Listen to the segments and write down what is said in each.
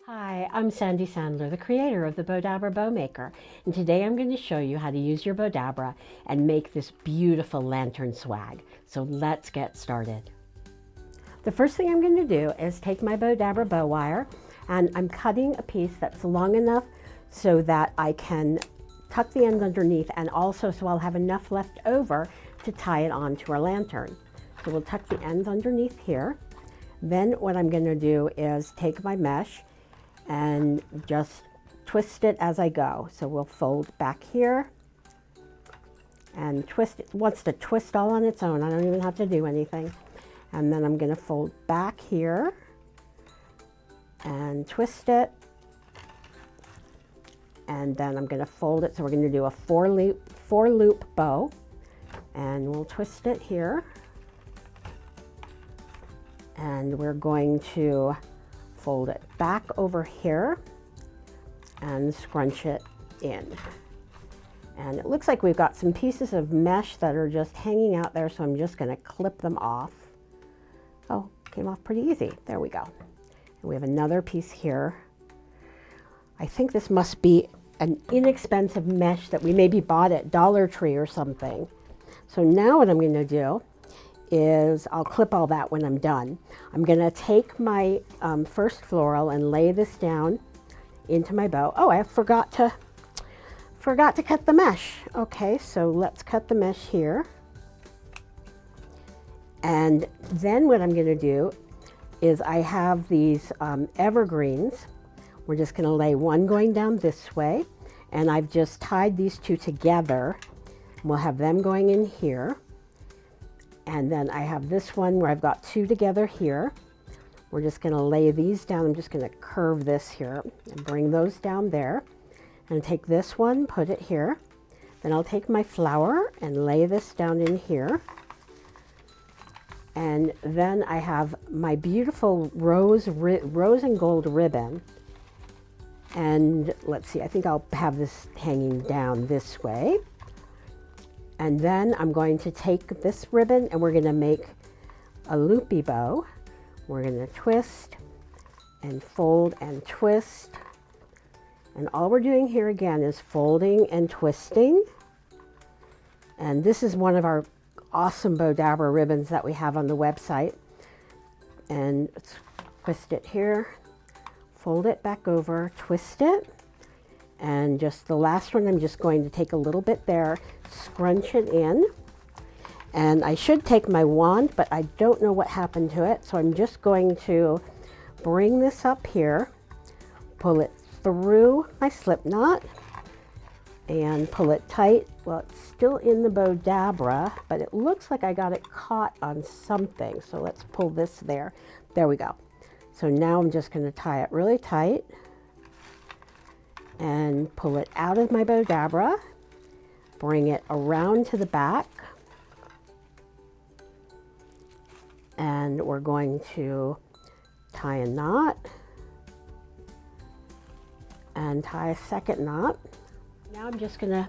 Hi, I'm Sandy Sandler, the creator of the Bowdabra Bowmaker, and today I'm going to show you how to use your Bowdabra and make this beautiful lantern swag. So let's get started. The first thing I'm going to do is take my Bowdabra bow wire, and I'm cutting a piece that's long enough so that I can tuck the end underneath, and also so I'll have enough left over to tie it onto our lantern. So we'll tuck the ends underneath here. Then what I'm going to do is take my mesh and just twist it as I go. So we'll fold back here and twist. It wants to twist all on its own. I don't even have to do anything. And then I'm going to fold back here and twist it. And then I'm going to fold it. So we're going to do a four loop bow, and we'll twist it here. And we're going to fold it back over here and scrunch it in. And it looks like we've got some pieces of mesh that are just hanging out there, so I'm just going to clip them off. Oh, came off pretty easy. There we go. And we have another piece here. I think this must be an inexpensive mesh that we maybe bought at Dollar Tree or something. So now what I'm going to do is I'll clip all that when I'm done. I'm going to take my first floral and lay this down into my bow. Oh, I forgot to cut the mesh. Okay, so let's cut the mesh here. And then what I'm going to do is I have these evergreens. We're just going to lay one going down this way, and I've just tied these two together. We'll have them going in here. And then I have this one where I've got two together here. We're just going to lay these down. I'm just going to curve this here and bring those down there. And take this one, put it here. Then I'll take my flower and lay this down in here. And then I have my beautiful rose and gold ribbon. And let's see, I think I'll have this hanging down this way. And then I'm going to take this ribbon and we're going to make a loopy bow. We're going to twist and fold and twist. And all we're doing here again is folding and twisting. And this is one of our awesome Bowdabra ribbons that we have on the website. And let's twist it here, fold it back over, twist it. And just the last one, I'm just going to take a little bit there, scrunch it in. And I should take my wand, but I don't know what happened to it. So I'm just going to bring this up here, pull it through my slip knot, and pull it tight. Well, it's still in the Bowdabra, but it looks like I got it caught on something. So let's pull this there. There we go. So now I'm just going to tie it really tight and pull it out of my Bowdabra, bring it around to the back, and we're going to tie a knot and tie a second knot. Now I'm just going to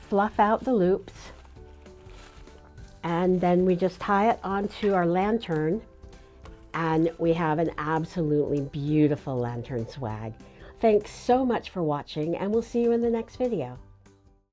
fluff out the loops, and then we just tie it onto our lantern, and we have an absolutely beautiful lantern swag. Thanks so much for watching, and we'll see you in the next video.